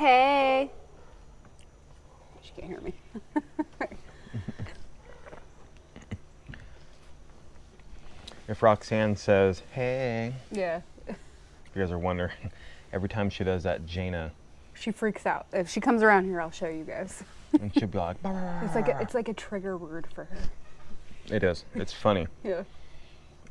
hey. She can't hear me. If Roxanne says, hey. Yeah. You guys are wondering, every time she does that, Jaina. She freaks out. If she comes around here, I'll show you guys. And she'll be like, It's like a trigger word for her. It is. It's funny. Yeah.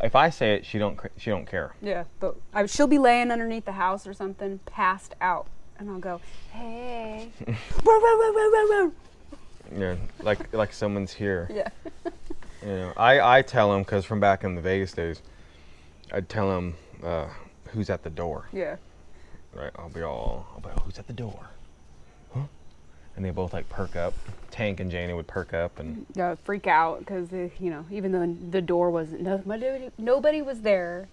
If I say it, she don't care. Yeah, but she'll be laying underneath the house or something, passed out, and I'll go, hey. Yeah, like someone's here. Yeah. You know, I tell them, because from back in the Vegas days, I'd tell them who's at the door. Yeah. Right. I'll be who's at the door? Huh? And they both like perk up. Tank and Janie would perk up and freak out because even though the door wasn't, nobody was there,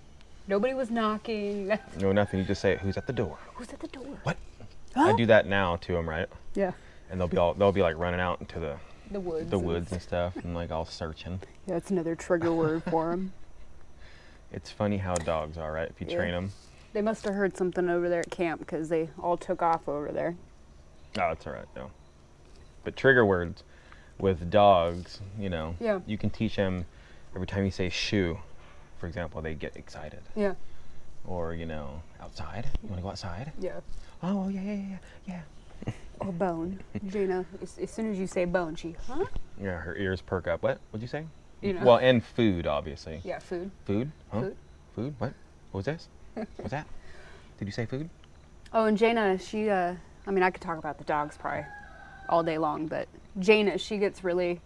nobody was knocking. No, nothing. You just say, who's at the door? Who's at the door? What? Huh? I do that now to them, right? Yeah. And they'll be like running out into the woods and stuff, and like all searching. Yeah, it's another trigger word for them. It's funny how dogs are, right? If you train them. They must have heard something over there at camp because they all took off over there. Oh, it's all right, no. But trigger words with dogs, Yeah. you can teach them every time you say shoe, for example, they get excited. Yeah. Or, outside. You want to go outside? Yeah. Oh, yeah. Or bone. Jaina, as soon as you say bone, she, huh? Yeah, her ears perk up. What'd you say? You know. Well, and food, obviously. Yeah, food. Food? Huh? Food. What? What was this? What's that? Did you say food? Oh, and Jaina, she, I could talk about the dogs probably all day long, but Jaina, she gets really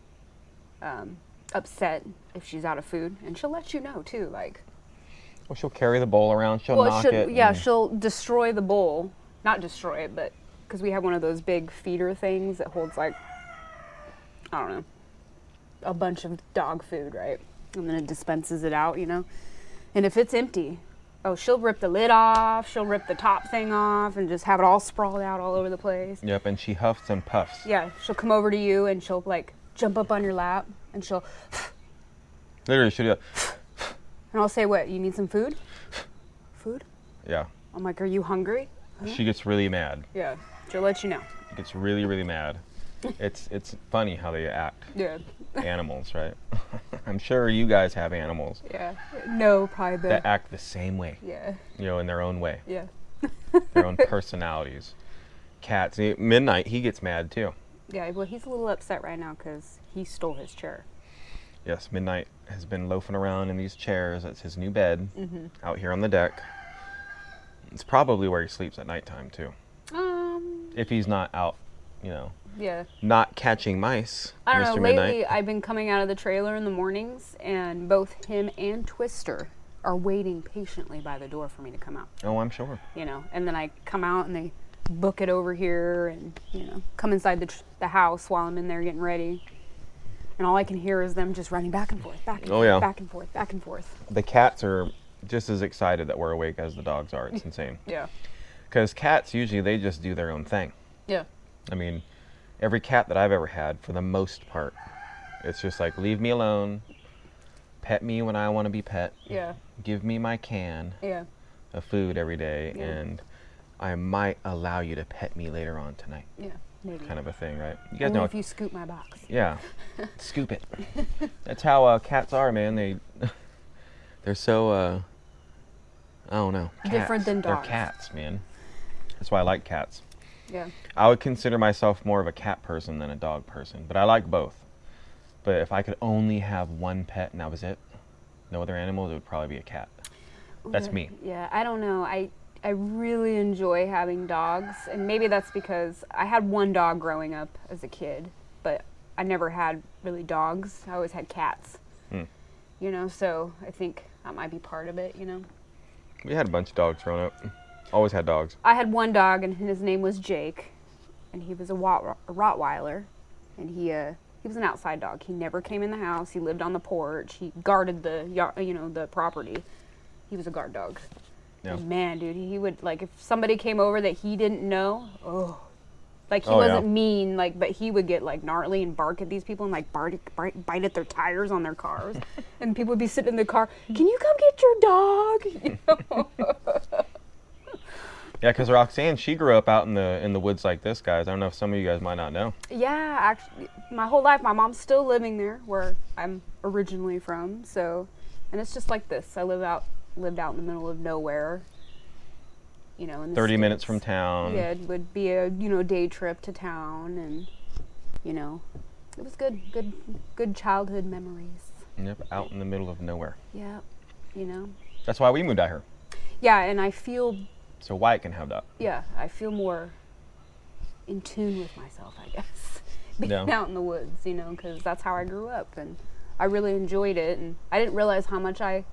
upset if she's out of food, and she'll let you know, too, like. Well, she'll carry the bowl around, she'll knock it. Yeah, she'll destroy the bowl. Not destroy it, but because we have one of those big feeder things that holds, like, I don't know, a bunch of dog food, right? And then it dispenses it out, And if it's empty, she'll rip the lid off, she'll rip the top thing off, and just have it all sprawled out all over the place. Yep, and she huffs and puffs. Yeah, she'll come over to you, and she'll, like, jump up on your lap, and she'll... Literally, she'll do that. And I'll say, what, you need some food? Food? Yeah. I'm like, are you hungry? Huh? She gets really mad. Yeah, she'll let you know. She gets really, really mad. It's funny how they act. Yeah. Animals, right? I'm sure you guys have animals. Yeah. No, probably that act the same way. Yeah. In their own way. Yeah. Their own personalities. Cats. Midnight, he gets mad too. Yeah, well, he's a little upset right now because he stole his chair. Yes, Midnight has been loafing around in these chairs. That's his new bed out here on the deck. It's probably where he sleeps at nighttime too. If he's not out, Yeah. not catching mice. I don't Mr. know, Midnight. lately I've been coming out of the trailer in the mornings, and both him and Twister are waiting patiently by the door for me to come out. Oh, I'm sure. And then I come out and they book it over here and, come inside the house while I'm in there getting ready. And all I can hear is them just running back and forth, back and forth, back and forth, back and forth. The cats are just as excited that we're awake as the dogs are. It's insane. Yeah. Because cats, usually, they just do their own thing. Yeah. I mean, every cat that I've ever had, for the most part, it's just like, leave me alone, pet me when I want to be pet, give me my can of food every day, and I might allow you to pet me later on tonight. Yeah, maybe. Kind of a thing, right? You guys Only know if you scoop my box. Yeah, scoop it. That's how cats are, man. They're so, I don't know. Cats. Different than dogs. They're cats, man. That's why I like cats. Yeah. I would consider myself more of a cat person than a dog person, but I like both. But if I could only have one pet and that was it, no other animals, it would probably be a cat. That's me. Yeah, I don't know. I really enjoy having dogs, and maybe that's because I had one dog growing up as a kid, but I never had really dogs. I always had cats. So I think that might be part of it, We had a bunch of dogs growing up. Always had dogs. I had one dog, and his name was Jake, and he was a Rottweiler, and he was an outside dog. He never came in the house. He lived on the porch. He guarded the property. He was a guard dog. Yeah. And man, dude, he would, like, if somebody came over that he didn't know, he wasn't mean, like, but he would get, like, gnarly and bark at these people and, like, bite at their tires on their cars. And people would be sitting in the car, can you come get your dog? Yeah, because Roxanne, she grew up out in the woods like this, guys. I don't know if some of you guys might not know. Yeah, actually, my whole life, my mom's still living there where I'm originally from. So, and it's just like this. I lived out in the middle of nowhere. You know, in the 30 minutes States. from town. Yeah, it would be a day trip to town, and it was good childhood memories. Yep, out in the middle of nowhere. Yeah, That's why we moved out here. Yeah, and I feel. So Wyatt can have that. Yeah, I feel more in tune with myself, I guess, being out in the woods, because that's how I grew up, and I really enjoyed it, and I didn't realize how much I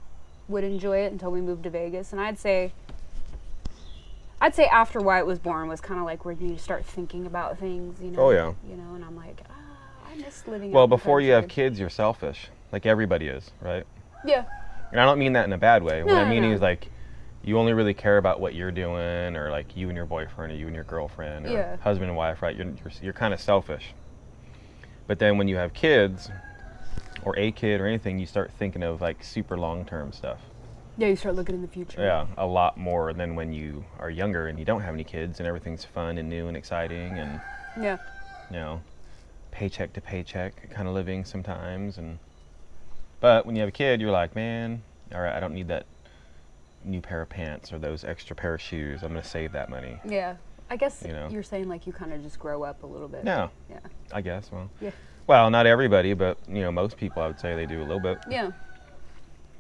would enjoy it until we moved to Vegas, and I'd say after Wyatt was born was kind of like when you start thinking about things, Oh, yeah. And I'm like, I miss living Well, out in the before you have country. kids, you're selfish, like everybody is, right? Yeah. And I don't mean that in a bad way. What I mean No. is like, you only really care about what you're doing, or like you and your boyfriend, or you and your girlfriend, or husband and wife, right? You're kind of selfish. But then when you have kids, or a kid, or anything, you start thinking of like super long-term stuff. Yeah, you start looking in the future. Yeah, a lot more than when you are younger and you don't have any kids and everything's fun and new and exciting and paycheck to paycheck kind of living sometimes. But when you have a kid, you're like, man, all right, I don't need that new pair of pants or those extra pair of shoes. I'm gonna save that money. Yeah, I guess you're saying like you kind of just grow up a little bit. No. Yeah. I guess. Yeah. Well, not everybody, but most people, I would say they do a little bit. Yeah.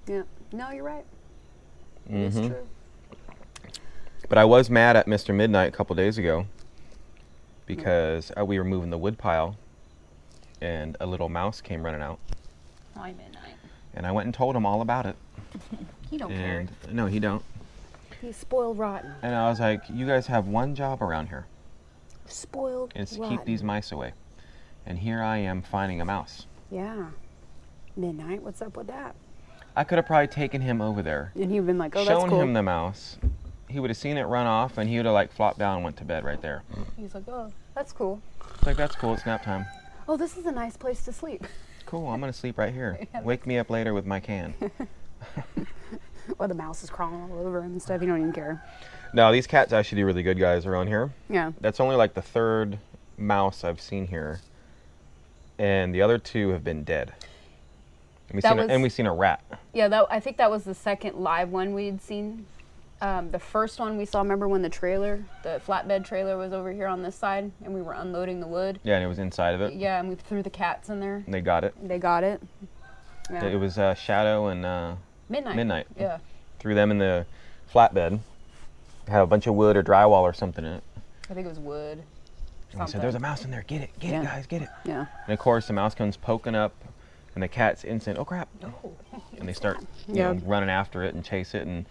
Yeah. No, you're right. Mm-hmm. It's true. But I was mad at Mr. Midnight a couple days ago because we were moving the wood pile and a little mouse came running out. Why midnight? And I went and told him all about it. He don't care. No, he don't. He's spoiled rotten. And I was like, you guys have one job around here. Spoiled And it's to rotten. keep these mice away. And here I am finding a mouse. Yeah. Midnight, what's up with that? I could have probably taken him over there. And he'd been like, oh, that's shown cool. him the mouse. He would have seen it run off and he would have like flopped down and went to bed right there. He's like, oh, that's cool. It's like, that's cool, it's nap time. Oh, this is a nice place to sleep. Cool, I'm gonna sleep right here. Wake me up later with my can. Or the mouse is crawling all over him and stuff. You don't even care. No, these cats actually do really good, guys, around here. Yeah. That's only like the third mouse I've seen here. And the other two have been dead. And we've seen a rat. Yeah, I think that was the second live one we'd seen. The first one we saw, remember when the flatbed trailer was over here on this side and we were unloading the wood? Yeah, and it was inside of it. Yeah, and we threw the cats in there. And they got it. Yeah. It was Shadow and Midnight. Yeah. Threw them in the flatbed. Had a bunch of wood or drywall or something in it. I think it was wood. And I said, there's a mouse in there. Get it, guys, get it. Yeah. And of course, the mouse comes poking up, and the cat's instant, oh crap. And they start running after it and chase it. And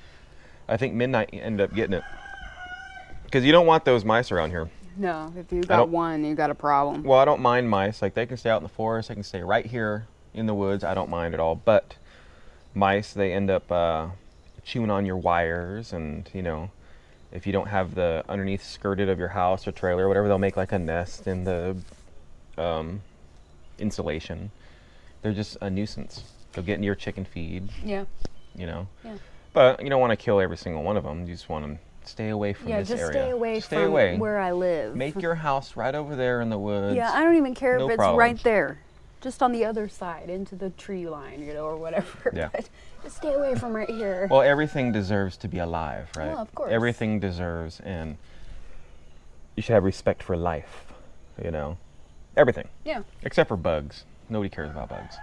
I think Midnight ended up getting it. Because you don't want those mice around here. No, if you got one, you got a problem. Well, I don't mind mice. Like, they can stay out in the forest. They can stay right here in the woods. I don't mind at all. But mice, they end up chewing on your wires. And, if you don't have the underneath skirted of your house or trailer or whatever, they'll make like a nest in the insulation. They're just a nuisance. They'll get into your chicken feed. Yeah. Yeah. But you don't want to kill every single one of them. You just want them Stay away from this area. Yeah, just stay away from where I live. Make your house right over there in the woods. Yeah, I don't even care No if it's problem. right there. Just on the other side, into the tree line, or whatever. Yeah. But just stay away from right here. Well, everything deserves to be alive, right? Well, of course. Everything deserves, and you should have respect for life, Everything. Yeah. Except for bugs. Nobody cares about bugs.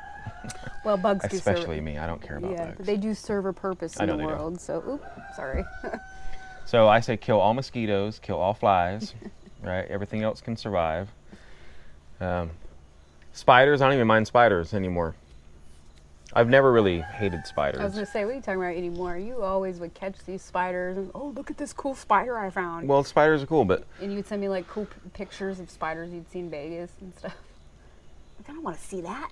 Well, bugs do serve. Especially me. I don't care about bugs. But they do serve a purpose I in know the they do. world. So, oops, sorry. So I say kill all mosquitoes, kill all flies, right? Everything else can survive. Spiders, I don't even mind spiders anymore. I've never really hated spiders. I was going to say, what are you talking about anymore? You always would catch these spiders and, oh, look at this cool spider I found. Well, spiders are cool, but And you would send me like cool pictures of spiders you'd seen in Vegas and stuff. I don't want to see that.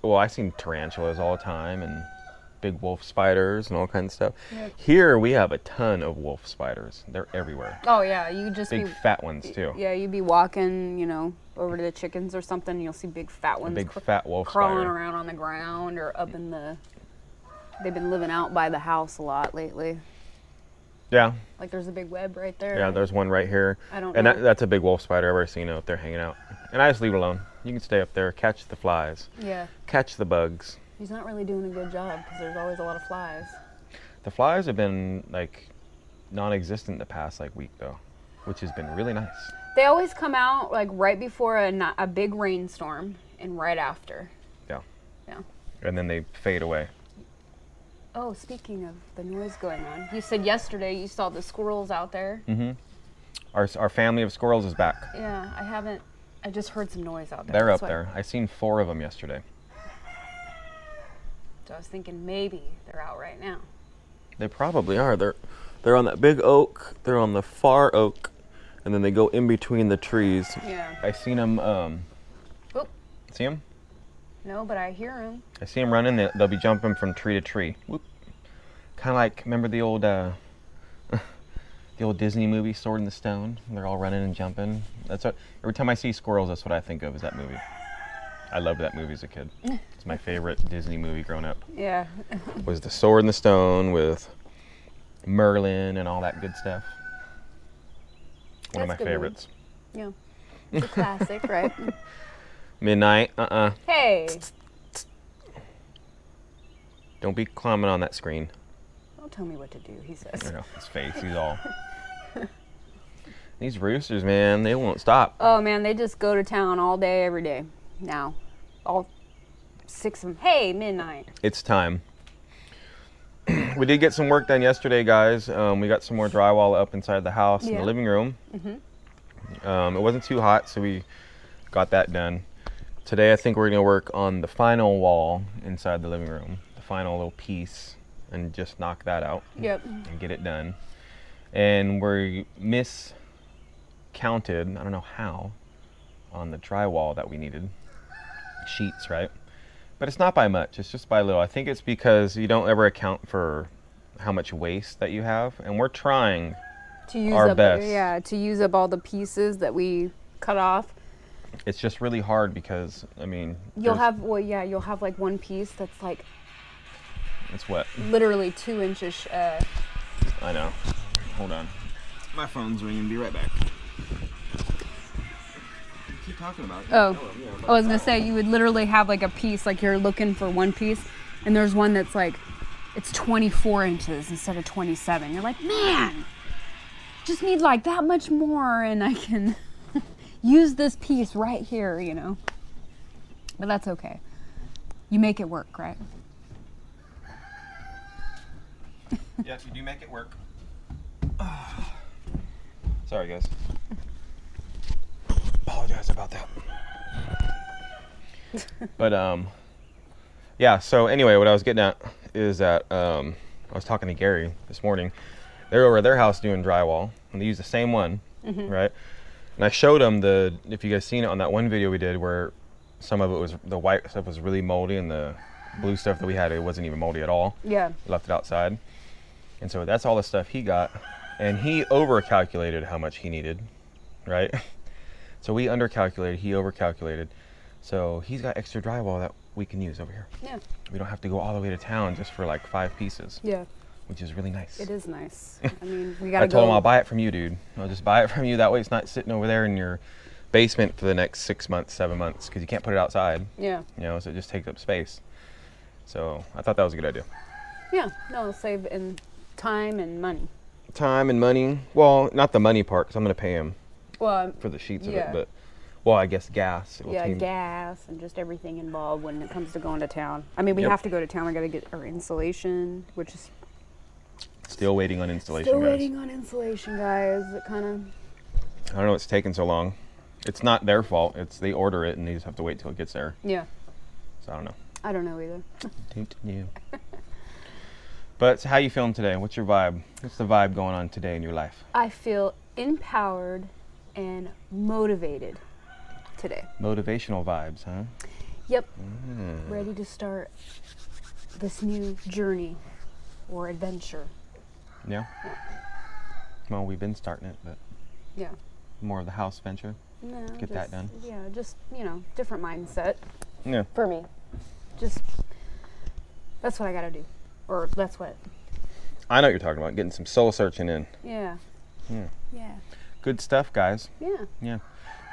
well, I seen tarantulas all the time and big wolf spiders and all kinds of stuff. Yep. Here we have a ton of wolf spiders. They're everywhere. Oh, yeah, you just Big fat ones too. Yeah, you'd be walking, over to the chickens or something, and you'll see big fat ones. Big fat wolf crawling spider. around on the ground or up in the. They've been living out by the house a lot lately. Yeah. Like there's a big web right there. Yeah, there's one right here. I don't and know. that's a big wolf spider I've ever seen up there hanging out. And I just leave it alone. You can stay up there, catch the flies. Yeah. Catch the bugs. He's not really doing a good job because there's always a lot of flies. The flies have been like non-existent the past like week though, which has been really nice. They always come out like right before a big rainstorm and right after. Yeah. Yeah. And then they fade away. Oh, speaking of the noise going on, you said yesterday you saw the squirrels out there. Mm-hmm. Our family of squirrels is back. Yeah, I just heard some noise out there. They're That's up why- there. I seen 4 of them yesterday. So I was thinking maybe they're out right now. They probably are. They're on that big oak. They're on the far oak, and then they go in between the trees. Yeah. I seen them. Oop. See them? No, but I hear them. I see them running. They'll be jumping from tree to tree. Kind of like, remember the old Disney movie Sword in the Stone? They're all running and jumping. Every time I see squirrels, that's what I think of is that movie. I loved that movie as a kid. It's my favorite Disney movie growing up. Yeah. Was the Sword in the Stone with Merlin and all that good stuff. One of my That's a good favorites. Yeah. It's a classic, right? Midnight. Hey. Don't be climbing on that screen. Don't tell me what to do, he says. You know, his face. He's all. These roosters, man, they won't stop. Oh man, they just go to town all day, every day. Now, all 6 of them. Hey, midnight. It's time. We did get some work done yesterday, guys. We got some more drywall up inside the house in Yeah. the living room. Mm-hmm. It wasn't too hot, so we got that done. Today, I think we're going to work on the final wall inside the living room, the final little piece, and just knock that out. Yep. And get it done. And we miscounted, I don't know how, on the drywall that we needed. Sheets, right? But it's not by much, it's just by little. I think it's because you don't ever account for how much waste that you have, and we're trying To use our up, best. Yeah, to use up all the pieces that we cut off. It's just really hard because, I mean, You'll have like one piece that's like it's what? literally 2 inches. I know. Hold on. My phone's ringing. Be right back. Keep talking about it. Oh, I was gonna say you would literally have like a piece, like you're looking for one piece, and there's one that's like, it's 24 inches instead of 27. You're like, man, just need like that much more, and I can use this piece right here, you know. But that's okay. You make it work, right? Yes, you do make it work. Sorry, guys. Apologize about that. But yeah. So anyway, what I was getting at is that I was talking to Gary this morning. They're over at their house doing drywall, and they use the same one, right? And I showed them if you guys seen it on that one video we did, where some of it was the white stuff was really moldy, and the blue stuff that we had, it wasn't even moldy at all. Yeah. We left it outside. And so that's all the stuff he got. And he overcalculated how much he needed, right? So we undercalculated, he overcalculated. So he's got extra drywall that we can use over here. Yeah. We don't have to go all the way to town just for like 5 pieces, Yeah. which is really nice. It is nice. I mean, we gotta I told go. him I'll buy it from you, dude. I'll just buy it from you. That way it's not sitting over there in your basement for the next 6 months, 7 months, because you can't put it outside, Yeah. you know, so it just takes up space. So I thought that was a good idea. Yeah. No, it'll save in time and money. Time and money. Well, not the money part, because I'm going to pay him Well, for the sheets Yeah. of it, but well, I guess gas. It'll yeah, take- gas and just everything involved when it comes to going to town. I mean, we Yep. have to go to town. We got to get our insulation, which is Still waiting on installation, still guys. waiting on insulation, guys. It kind of. I don't know what's taking so long. It's not their fault. It's they order it and they just have to wait till it gets there. Yeah. So I don't know. I don't know either. Don't you? But how you feeling today? What's your vibe? What's the vibe going on today in your life? I feel empowered and motivated today. Motivational vibes, huh? Yep. Ready to start this new journey or adventure. Yeah. Well, we've been starting it, but Yeah. more of the house venture. No, Get that done. Yeah, just, different mindset Yeah. for me. Just, that's what I got to do. Or that's what I know what you're talking about. Getting some soul searching in. Yeah. Yeah. Yeah. Good stuff, guys. Yeah. Yeah.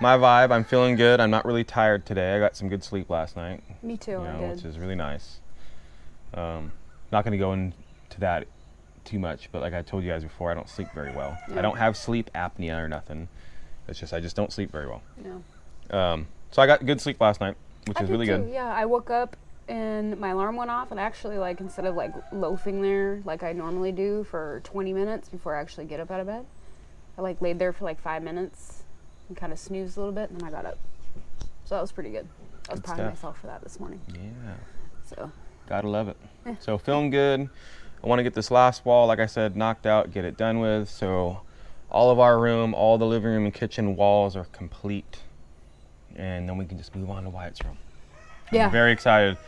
My vibe, I'm feeling good. I'm not really tired today. I got some good sleep last night. Me too. I did. Which is really nice. Not going to go into that too much, but like I told you guys before, I don't sleep very well. Yeah. I don't have sleep apnea or nothing. It's just I just don't sleep very well. No. So I got good sleep last night, which is really too. good. Yeah, I woke up and my alarm went off, and actually, like, instead of like loafing there like I normally do for 20 minutes before I actually get up out of bed, I like laid there for like 5 minutes and kind of snoozed a little bit, and then I got up. So that was pretty good. I was proud of myself for that this morning. Yeah. So. Gotta love it. So feeling good. I want to get this last wall, like I said, knocked out, get it done with. So all of our room, all the living room and kitchen walls are complete. And then we can just move on to Wyatt's room. Yeah. I'm very excited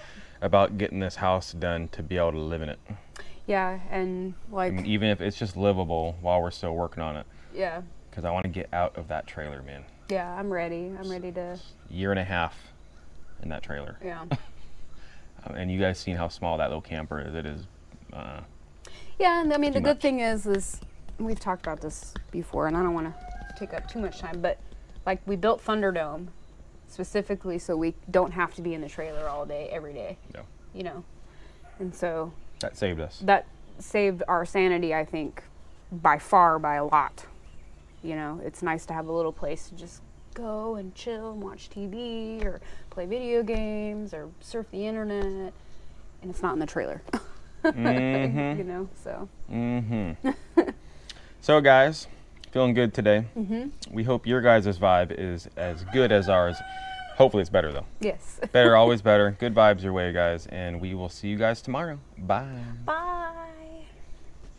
about getting this house done to be able to live in it. Yeah, and like... I mean, even if it's just livable while we're still working on it. Yeah. Because I want to get out of that trailer, man. Yeah, I'm ready. I'm ready to... Year and a half in that trailer. Yeah. And you guys seen how small that little camper is. It is... yeah, and I mean, the good much. thing is we've talked about this before, and I don't want to take up too much time, but like we built Thunderdome specifically so we don't have to be in the trailer all day, every day. Yeah. You know, and so That saved us. that saved our sanity, I think, by a lot. You know, it's nice to have a little place to just go and chill and watch TV or play video games or surf the internet, and it's not in the trailer. Mm-hmm. You know, so. Mm-hmm. So guys, feeling good today. Mm-hmm. We hope your guys' vibe is as good as ours. Hopefully it's better though. Yes. Better, always better. Good vibes your way, guys. And we will see you guys tomorrow. Bye. Bye.